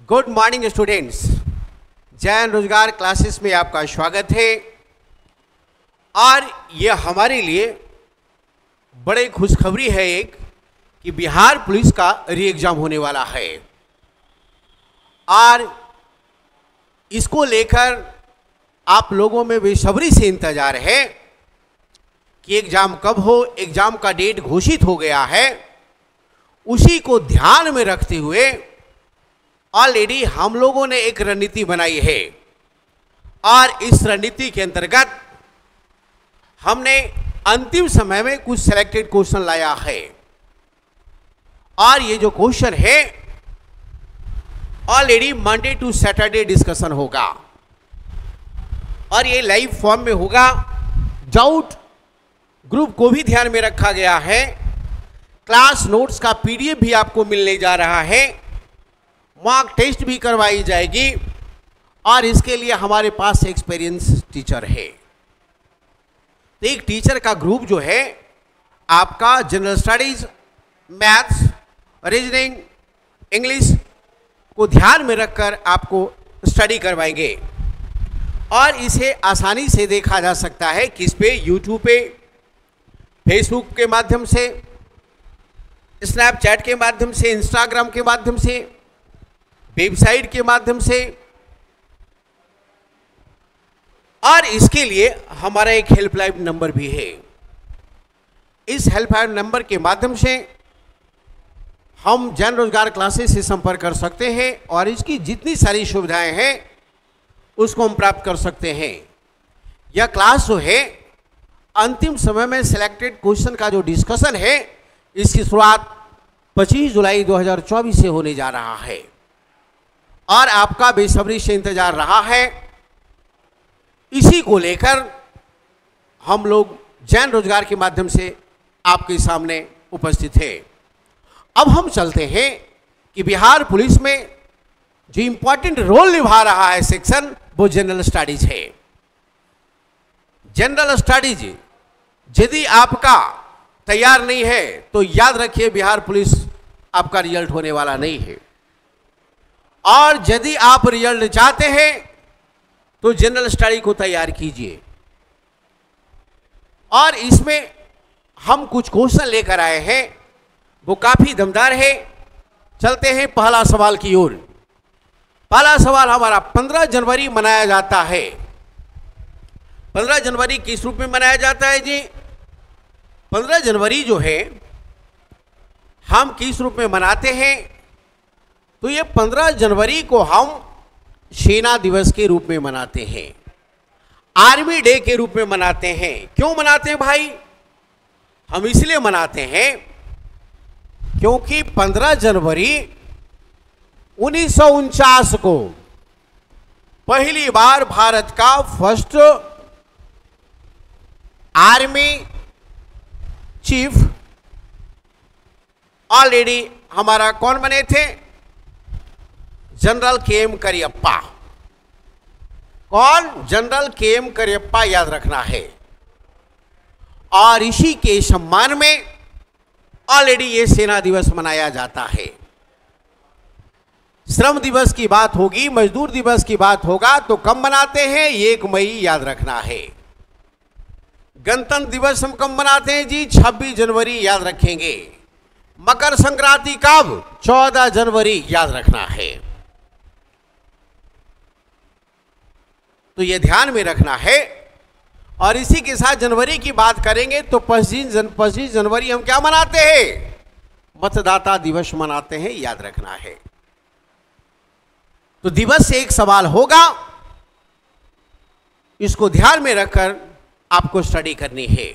Good morning students, Jain रोजगार classes में आपका स्वागत है। और ये हमारे लिए बड़े खुशखबरी है एक कि बिहार पुलिस का री एग्जाम होने वाला है और इसको लेकर आप लोगों में बेसब्री से इंतजार है कि एग्जाम कब हो। एग्जाम का डेट घोषित हो गया है, उसी को ध्यान में रखते हुए ऑलरेडी हम लोगों ने एक रणनीति बनाई है और इस रणनीति के अंतर्गत हमने अंतिम समय में कुछ सिलेक्टेड क्वेश्चन लाया है। और ये जो क्वेश्चन है already Monday to Saturday discussion होगा और ये लाइव फॉर्म में होगा। डाउट ग्रुप को भी ध्यान में रखा गया है। क्लास नोट्स का पीडीएफ भी आपको मिलने जा रहा है, मॉक टेस्ट भी करवाई जाएगी और इसके लिए हमारे पास एक्सपीरियंस टीचर है। तो एक टीचर का ग्रुप जो है आपका general studies, maths, reasoning, English को ध्यान में रखकर आपको स्टडी करवाएंगे और इसे आसानी से देखा जा सकता है किस पे, यूट्यूब पे, फेसबुक के माध्यम से, स्नैपचैट के माध्यम से, इंस्टाग्राम के माध्यम से, वेबसाइट के माध्यम से। और इसके लिए हमारा एक हेल्पलाइन नंबर भी है। इस हेल्पलाइन नंबर के माध्यम से हम जन रोजगार क्लासेस से संपर्क कर सकते हैं और इसकी जितनी सारी सुविधाएं हैं उसको हम प्राप्त कर सकते हैं। यह क्लास जो है अंतिम समय में सिलेक्टेड क्वेश्चन का जो डिस्कशन है इसकी शुरुआत 25 जुलाई 2024 से होने जा रहा है और आपका बेसब्री से इंतजार रहा है। इसी को लेकर हम लोग जैन रोजगार के माध्यम से आपके सामने उपस्थित है। अब हम चलते हैं कि बिहार पुलिस में जो इंपॉर्टेंट रोल निभा रहा है सेक्शन वो जनरल स्टडीज है। जनरल स्टडीज यदि आपका तैयार नहीं है तो याद रखिए बिहार पुलिस आपका रिजल्ट होने वाला नहीं है। और यदि आप रिजल्ट चाहते हैं तो जनरल स्टडी को तैयार कीजिए। और इसमें हम कुछ क्वेश्चन लेकर आए हैं, वो काफी दमदार है। चलते हैं पहला सवाल की ओर। पहला सवाल हमारा 15 जनवरी मनाया जाता है। 15 जनवरी किस रूप में मनाया जाता है जी? 15 जनवरी जो है हम किस रूप में मनाते हैं? तो ये 15 जनवरी को हम सेना दिवस के रूप में मनाते हैं, आर्मी डे के रूप में मनाते हैं। क्यों मनाते हैं भाई? हम इसलिए मनाते हैं क्योंकि 15 जनवरी 1949 को पहली बार भारत का फर्स्ट आर्मी चीफ ऑलरेडी हमारा कौन बने थे? General K M. करियप्पा। कौन? General K M. करियप्पा, याद रखना है। और इसी के सम्मान में ऑलरेडी ये सेना दिवस मनाया जाता है। श्रम दिवस की बात होगी, मजदूर दिवस की बात होगा तो कब मनाते हैं? 1 मई, याद रखना है। गणतंत्र दिवस हम कब मनाते हैं जी? 26 जनवरी, याद रखेंगे। मकर संक्रांति कब? 14 जनवरी, याद रखना है। तो ये ध्यान में रखना है। और इसी के साथ जनवरी की बात करेंगे तो 25 जनवरी हम क्या मनाते हैं? मतदाता दिवस मनाते हैं, याद रखना है। तो दिवस से एक सवाल होगा, इसको ध्यान में रखकर आपको स्टडी करनी है।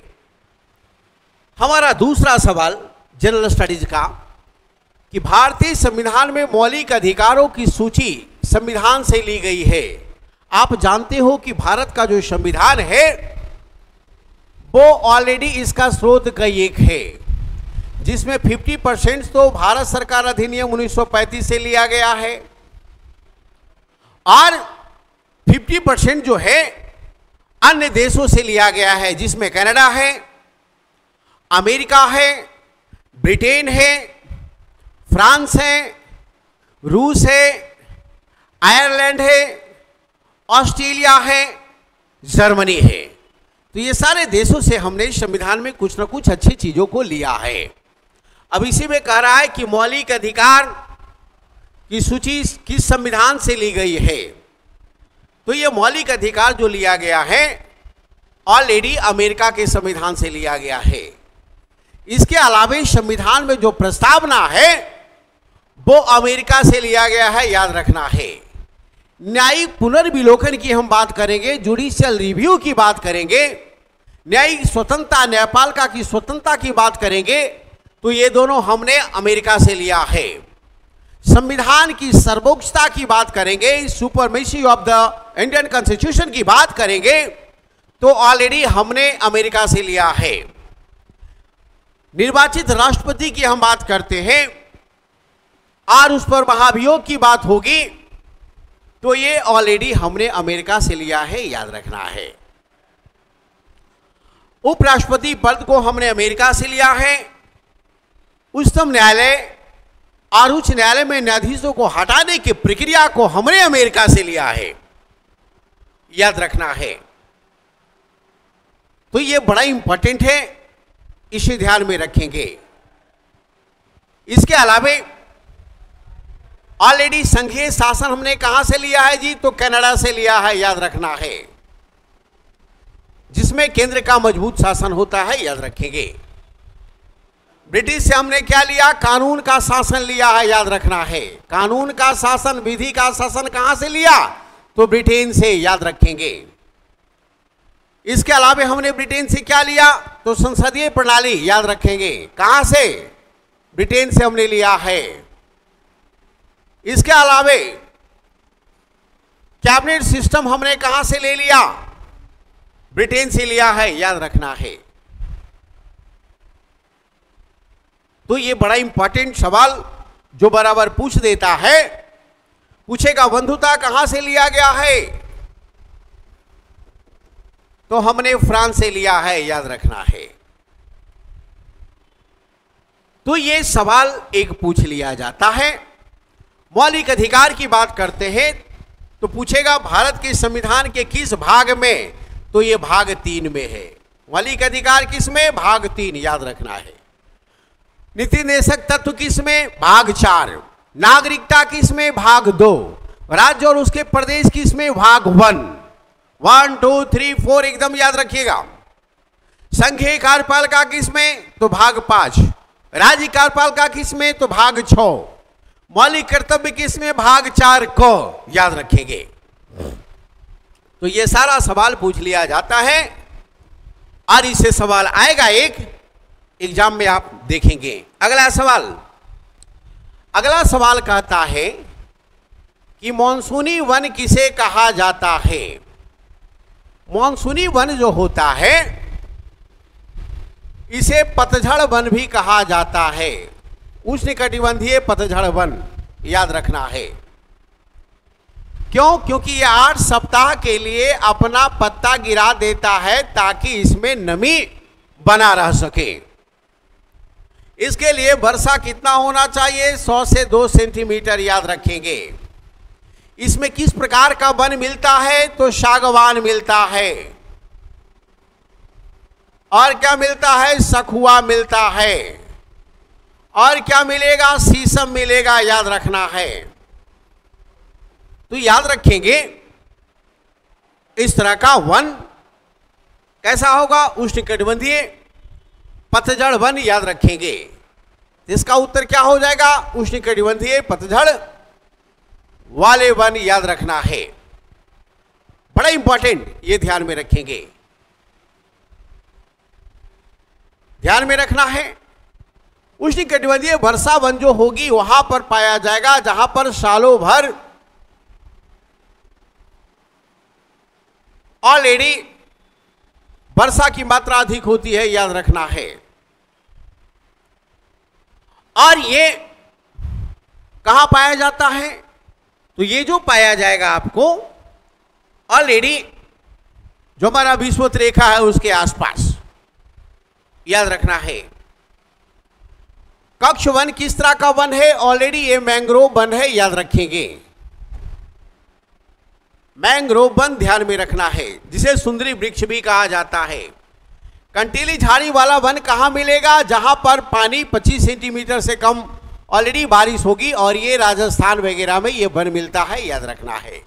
हमारा दूसरा सवाल जनरल स्टडीज का कि भारतीय संविधान में मौलिक अधिकारों की सूची संविधान से ली गई है। आप जानते हो कि भारत का जो संविधान है वो ऑलरेडी इसका स्रोत कई एक है, जिसमें 50% तो भारत सरकार अधिनियम 1935 से लिया गया है और 50% जो है अन्य देशों से लिया गया है, जिसमें कनाडा है, अमेरिका है, ब्रिटेन है, फ्रांस है, रूस है, आयरलैंड है, ऑस्ट्रेलिया है, जर्मनी है। तो ये सारे देशों से हमने संविधान में कुछ ना कुछ अच्छी चीजों को लिया है। अब इसी में कह रहा है कि मौलिक अधिकार की सूची किस संविधान से ली गई है। तो ये मौलिक अधिकार जो लिया गया है ऑलरेडी अमेरिका के संविधान से लिया गया है। इसके अलावा संविधान में जो प्रस्तावना है वो अमेरिका से लिया गया है, याद रखना है। न्यायिक पुनर्विलोकन की हम बात करेंगे, जुडिशियल रिव्यू की बात करेंगे, न्यायिक स्वतंत्रता, न्यायपालिका की स्वतंत्रता की बात करेंगे, तो ये दोनों हमने अमेरिका से लिया है। संविधान की सर्वोच्चता की बात करेंगे, supremacy of the Indian constitution की बात करेंगे, तो ऑलरेडी हमने अमेरिका से लिया है। निर्वाचित राष्ट्रपति की हम बात करते हैं और उस पर महाभियोग की बात होगी, तो ये ऑलरेडी हमने अमेरिका से लिया है, याद रखना है। उपराष्ट्रपति पद को हमने अमेरिका से लिया है। उच्चतम न्यायालय और उच्च न्यायालय में न्यायाधीशों को हटाने की प्रक्रिया को हमने अमेरिका से लिया है, याद रखना है। तो ये बड़ा इंपॉर्टेंट है, इसे ध्यान में रखेंगे। इसके अलावा ऑलरेडी संघीय शासन हमने कहां से लिया है जी, तो कनाडा से लिया है, याद रखना है, जिसमें केंद्र का मजबूत शासन होता है, याद रखेंगे। ब्रिटिश से हमने क्या लिया, कानून का शासन लिया है, याद रखना है। कानून का शासन, विधि का शासन कहां से लिया, तो ब्रिटेन से, याद रखेंगे। इसके अलावा हमने ब्रिटेन से क्या लिया, तो संसदीय प्रणाली, याद रखेंगे, कहां से, ब्रिटेन से हमने लिया है। इसके अलावा कैबिनेट सिस्टम हमने कहां से ले लिया, ब्रिटेन से लिया है, याद रखना है। तो ये बड़ा इंपॉर्टेंट सवाल जो बराबर पूछ देता है, पूछेगा बंधुता कहां से लिया गया है, तो हमने फ्रांस से लिया है, याद रखना है। तो ये सवाल एक पूछ लिया जाता है। मौलिक अधिकार की बात करते हैं तो पूछेगा भारत के संविधान के किस भाग में, तो ये भाग 3 में है। मौलिक अधिकार किस में, भाग 3, याद रखना है। नीति निर्देशक तत्व किस में, भाग 4। नागरिकता किस में, भाग 2। राज्य और उसके प्रदेश किस में, भाग 1, 2, 3, 4 एकदम याद रखिएगा। संघीय कार्यपालिका किस में, तो भाग 5। राज्य कार्यपालिका किस में, तो भाग 6। मौलिक कर्तव्य किस में, भाग 4 को, याद रखेंगे। तो ये सारा सवाल पूछ लिया जाता है और इससे सवाल आएगा एक एग्जाम में, आप देखेंगे। अगला सवाल कहता है कि मॉनसूनी वन किसे कहा जाता है। मॉनसूनी वन जो होता है इसे पतझड़ वन भी कहा जाता है, उष्णकटिबंधीय पतझड़ वन, याद रखना है। क्यों, क्योंकि ये 8 सप्ताह के लिए अपना पत्ता गिरा देता है ताकि इसमें नमी बना रह सके। इसके लिए वर्षा कितना होना चाहिए, 100 से 2 सेंटीमीटर, याद रखेंगे। इसमें किस प्रकार का वन मिलता है, तो सागवान मिलता है। और क्या मिलता है, सखुआ मिलता है। और क्या मिलेगा, शीशम मिलेगा, याद रखना है। तो याद रखेंगे इस तरह का वन कैसा होगा, उष्णकटिबंधीय पतझड़ वन, याद रखेंगे। इसका उत्तर क्या हो जाएगा, उष्णकटिबंधीय पतझड़ वाले वन, याद रखना है। बड़ा इंपॉर्टेंट, ये ध्यान में रखेंगे, ध्यान में रखना है। उष्णकटिबंधीय वर्षा वन जो होगी वहां पर पाया जाएगा जहां पर सालों भर ऑलरेडी वर्षा की मात्रा अधिक होती है, याद रखना है। और ये कहां पाया जाता है, तो ये जो पाया जाएगा आपको ऑलरेडी जो हमारा विषुवत रेखा है उसके आसपास, याद रखना है। कक्ष वन किस तरह का वन है, ऑलरेडी ये मैंग्रोव वन है, याद रखेंगे। मैंग्रोव वन ध्यान में रखना है, जिसे सुंदरी वृक्ष भी कहा जाता है। कंटीली झाड़ी वाला वन कहाँ मिलेगा? जहां पर पानी 25 सेंटीमीटर से कम ऑलरेडी बारिश होगी, और ये राजस्थान वगैरह में ये वन मिलता है, याद रखना है।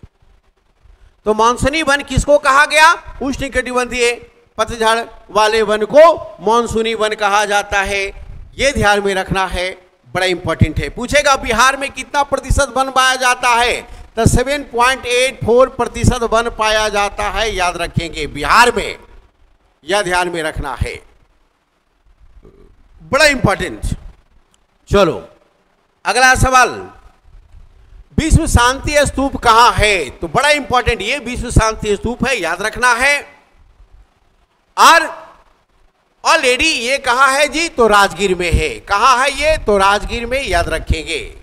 तो मानसूनी वन किसको कहा गया? उष्णकटिबंधीय पतझड़ वाले वन को मानसूनी वन कहा जाता है, ये ध्यान में रखना है, बड़ा इंपॉर्टेंट है। पूछेगा बिहार में कितना प्रतिशत वन पाया जाता है? तो 7.84% वन पाया जाता है, याद रखेंगे बिहार में, यह ध्यान में रखना है, बड़ा इंपॉर्टेंट। चलो अगला सवाल, विश्व शांति स्तूप कहां है? तो बड़ा इंपॉर्टेंट, ये विश्व शांति स्तूप है, याद रखना है। और ऑलरेडी ये कहां है जी? तो राजगीर में है। कहां है ये? तो राजगीर में, याद रखेंगे,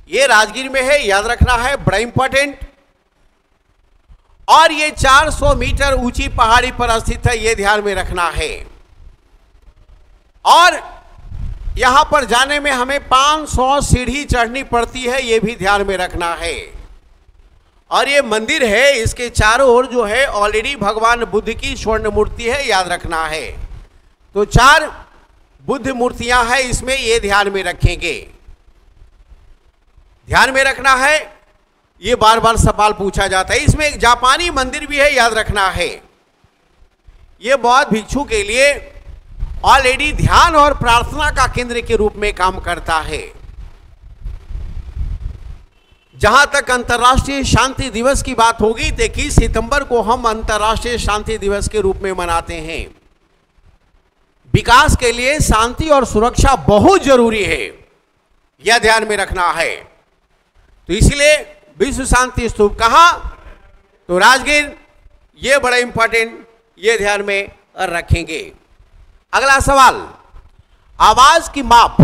ये राजगीर में है, याद रखना है, बड़ा इंपॉर्टेंट। और ये 400 मीटर ऊंची पहाड़ी पर स्थित है, ये ध्यान में रखना है। और यहां पर जाने में हमें 500 सीढ़ी चढ़नी पड़ती है, ये भी ध्यान में रखना है। और ये मंदिर है, इसके चारों ओर जो है ऑलरेडी भगवान बुद्ध की स्वर्ण मूर्ति है, याद रखना है। तो 4 बुद्ध मूर्तियां हैं इसमें, ये ध्यान में रखेंगे, ध्यान में रखना है, ये बार बार सवाल पूछा जाता है। इसमें एक जापानी मंदिर भी है, याद रखना है। ये बौद्ध भिक्षु के लिए ऑलरेडी ध्यान और प्रार्थना का केंद्र के रूप में काम करता है। जहां तक अंतर्राष्ट्रीय शांति दिवस की बात होगी तो 21 सितंबर को हम अंतर्राष्ट्रीय शांति दिवस के रूप में मनाते हैं। विकास के लिए शांति और सुरक्षा बहुत जरूरी है, यह ध्यान में रखना है। तो इसलिए विश्व शांति स्तूप कहां? तो राजगीर, ये बड़ा इंपॉर्टेंट, ये ध्यान में रखेंगे। अगला सवाल, आवाज की माप,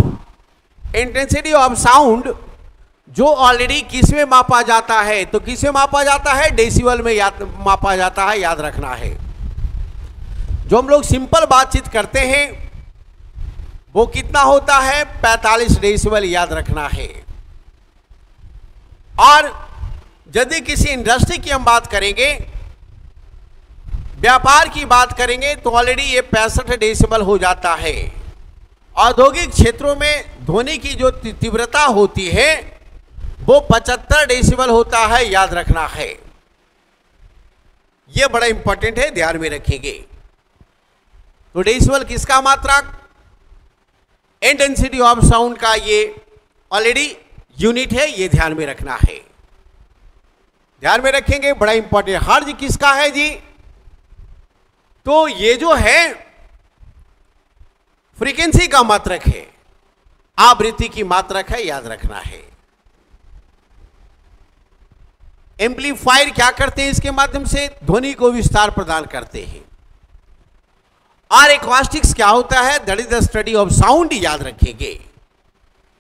इंटेंसिटी ऑफ साउंड, जो ऑलरेडी किस में मापा जाता है? तो किस में मापा जाता है? डेसिबल में मापा जाता है, याद रखना है। जो हम लोग सिंपल बातचीत करते हैं वो कितना होता है? 45 डेसिबल, याद रखना है। और यदि किसी इंडस्ट्री की हम बात करेंगे, व्यापार की बात करेंगे, तो ऑलरेडी ये 65 डेसिबल हो जाता है। औद्योगिक क्षेत्रों में ध्वनि की जो तीव्रता होती है वो 75 डेसिबल होता है, याद रखना है, ये बड़ा इंपॉर्टेंट है, ध्यान में रखेंगे। तो डेसिबल किसका मात्रक? इंटेंसिटी ऑफ साउंड का ये ऑलरेडी यूनिट है, ये ध्यान में रखना है, ध्यान में रखेंगे, बड़ा इंपॉर्टेंट। हर्ज किसका है जी? तो ये जो है फ्रीक्वेंसी का मात्रक है, आवृत्ति की मात्रक है, याद रखना है। एम्पलीफायर क्या करते हैं? इसके माध्यम से ध्वनि को विस्तार प्रदान करते हैं। और एक्वास्टिक्स क्या होता है? That is the study of sound, याद रखेंगे।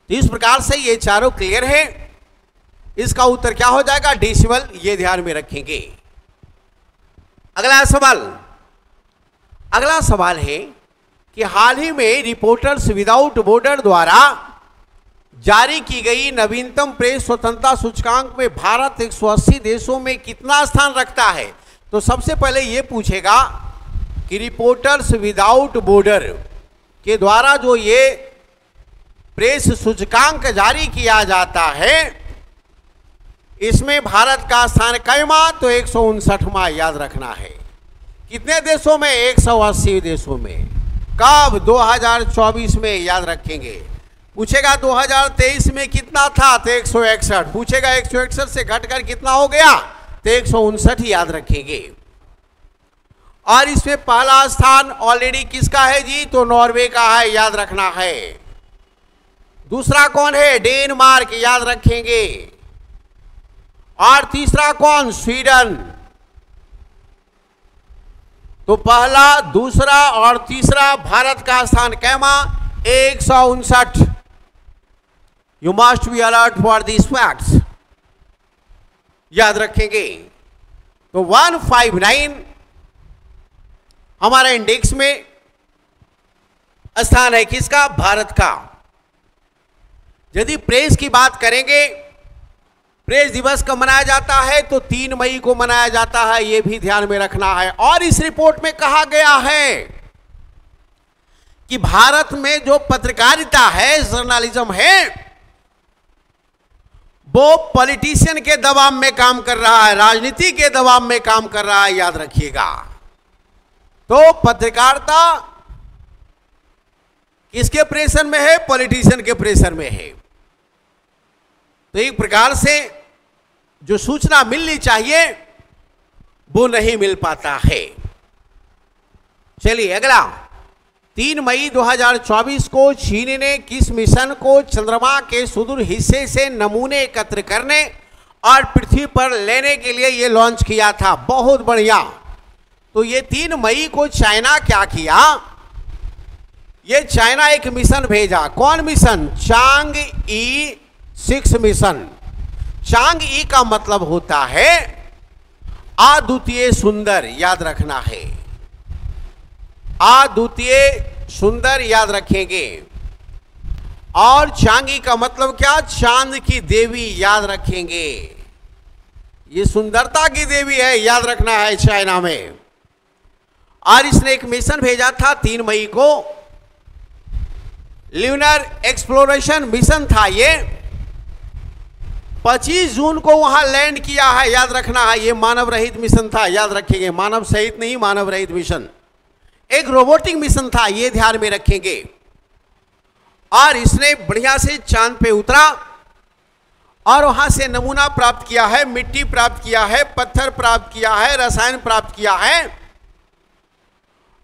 तो इस प्रकार से ये चारों क्लियर है। इसका उत्तर क्या हो जाएगा? डेसिबल, ये ध्यान में रखेंगे। अगला सवाल है कि हाल ही में रिपोर्टर्स विदाउट बॉर्डर द्वारा जारी की गई नवीनतम प्रेस स्वतंत्रता सूचकांक में भारत 180 देशों में कितना स्थान रखता है? तो सबसे पहले ये पूछेगा कि रिपोर्टर्स विदाउट बॉर्डर के द्वारा जो ये प्रेस सूचकांक जारी किया जाता है, इसमें भारत का स्थान कैमा? तो 159वां, याद रखना है। कितने देशों में? 180 देशों में। कब? 2024 में, याद रखेंगे। पूछेगा 2023 में कितना था? तो 161। पूछेगा 161 से घटकर कितना हो गया? तो 159, याद रखेंगे। और इसमें पहला स्थान ऑलरेडी किसका है जी? तो नॉर्वे का है, याद रखना है। दूसरा कौन है? डेनमार्क, याद रखेंगे। और तीसरा कौन? स्वीडन। तो पहला, दूसरा और तीसरा भारत का स्थान कैमा? 159। You must be alert for this facts, याद रखेंगे। तो 159 हमारा इंडेक्स में स्थान है किसका? भारत का। यदि प्रेस की बात करेंगे प्रेस दिवस कब मनाया जाता है? तो 3 मई को मनाया जाता है, यह भी ध्यान में रखना है। और इस रिपोर्ट में कहा गया है कि भारत में जो पत्रकारिता है, जर्नलिज्म है, वो पॉलिटिशियन के दबाव में काम कर रहा है, राजनीति के दबाव में काम कर रहा है, याद रखिएगा। तो पत्रकारिता किसके प्रेशर में है? पॉलिटिशियन के प्रेशर में है। तो एक प्रकार से जो सूचना मिलनी चाहिए वो नहीं मिल पाता है। चलिए अगला, 3 मई 2024 को चीन ने किस मिशन को चंद्रमा के सुदूर हिस्से से नमूने एकत्र करने और पृथ्वी पर लेने के लिए यह लॉन्च किया था? बहुत बढ़िया। तो ये 3 मई को चाइना क्या किया? ये चाइना एक मिशन भेजा। कौन मिशन? चांग-ई 6 मिशन। चांग-ई का मतलब होता है अद्वितीय सुंदर, याद रखना है। अद्वितीय सुंदर याद रखेंगे। और चांग-ई का मतलब क्या? चांद की देवी, याद रखेंगे। ये सुंदरता की देवी है, याद रखना है चाइना में। और इसने एक मिशन भेजा था 3 मई को, ल्यूनर एक्सप्लोरेशन मिशन था ये। 25 जून को वहां लैंड किया है, याद रखना है। ये मानव रहित मिशन था, याद रखेंगे। मानव सहित नहीं, मानव रहित मिशन। एक रोबोटिक मिशन था, ये ध्यान में रखेंगे। और इसने बढ़िया से चांद पे उतरा और वहां से नमूना प्राप्त किया है, मिट्टी प्राप्त किया है, पत्थर प्राप्त किया है, रसायन प्राप्त किया है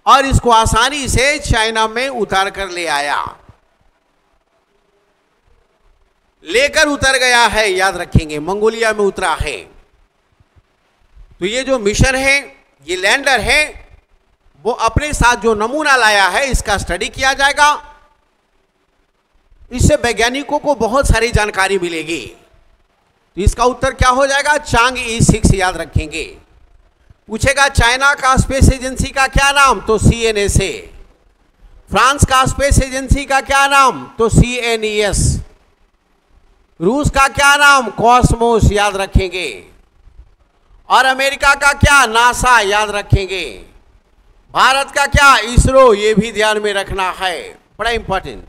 और इसको आसानी से चाइना में उतार कर ले आया, लेकर उतर गया है, याद रखेंगे। मंगोलिया में उतरा है। तो ये जो मिशन है, ये लैंडर है, वो अपने साथ जो नमूना लाया है इसका स्टडी किया जाएगा। इससे वैज्ञानिकों को बहुत सारी जानकारी मिलेगी। तो इसका उत्तर क्या हो जाएगा? चांग-ई 6, याद रखेंगे। पूछेगा चाइना का स्पेस एजेंसी का क्या नाम? तो CNSA। फ्रांस का स्पेस एजेंसी का क्या नाम? तो CNES। रूस का क्या नाम? कॉस्मोस, याद रखेंगे। और अमेरिका का क्या? नासा, याद रखेंगे। भारत का क्या? इसरो, ये भी ध्यान में रखना है, बड़ा इंपॉर्टेंट।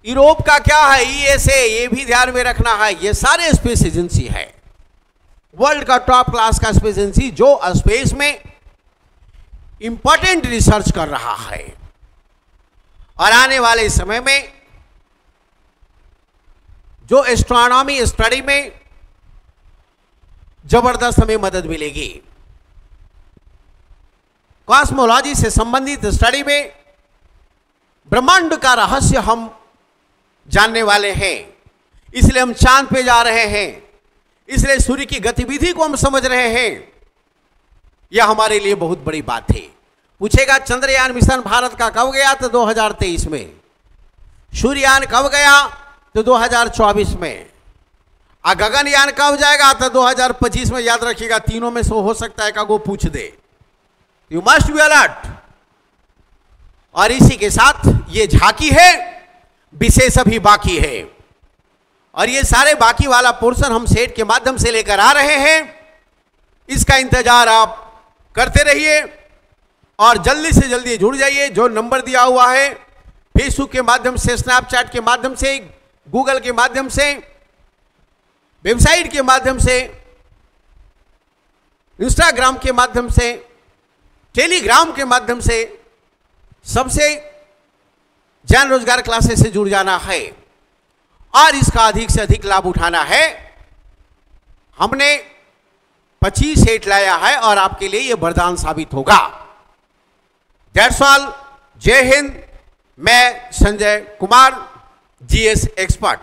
यूरोप का क्या है? ESA, ये भी ध्यान में रखना है। ये सारे स्पेस एजेंसी है, वर्ल्ड का टॉप क्लास का स्पेस एजेंसी जो स्पेस में इंपॉर्टेंट रिसर्च कर रहा है और आने वाले समय में जो एस्ट्रोनॉमी स्टडी में जबरदस्त हमें मदद मिलेगी। कॉस्मोलॉजी से संबंधित स्टडी में ब्रह्मांड का रहस्य हम जानने वाले हैं, इसलिए हम चांद पे जा रहे हैं, इसलिए सूर्य की गतिविधि को हम समझ रहे हैं। यह हमारे लिए बहुत बड़ी बात है। पूछेगा चंद्रयान मिशन भारत का कब गया? तो 2023 में। सूर्ययान कब गया? तो 2024 में। गगनयान कब जाएगा? तो 2025 में, याद रखिएगा। तीनों में से हो सकता है वो पूछ दे। You must be alert. और इसी के साथ ये झांकी है, विशेष अभी बाकी है और ये सारे बाकी वाला पोर्शन हम सेट के माध्यम से लेकर आ रहे हैं। इसका इंतजार आप करते रहिए और जल्दी से जल्दी जुड़ जाइए। जो नंबर दिया हुआ है, फेसबुक के माध्यम से, स्नैपचैट के माध्यम से, गूगल के माध्यम से, वेबसाइट के माध्यम से, इंस्टाग्राम के माध्यम से, टेलीग्राम के माध्यम से, सबसे ज्ञान रोजगार क्लासेस से जुड़ जाना है और इसका अधिक से अधिक लाभ उठाना है। हमने 25 सेट लाया है और आपके लिए यह वरदान साबित होगा। That's all. जय हिंद। मैं संजय कुमार, GS एक्सपर्ट।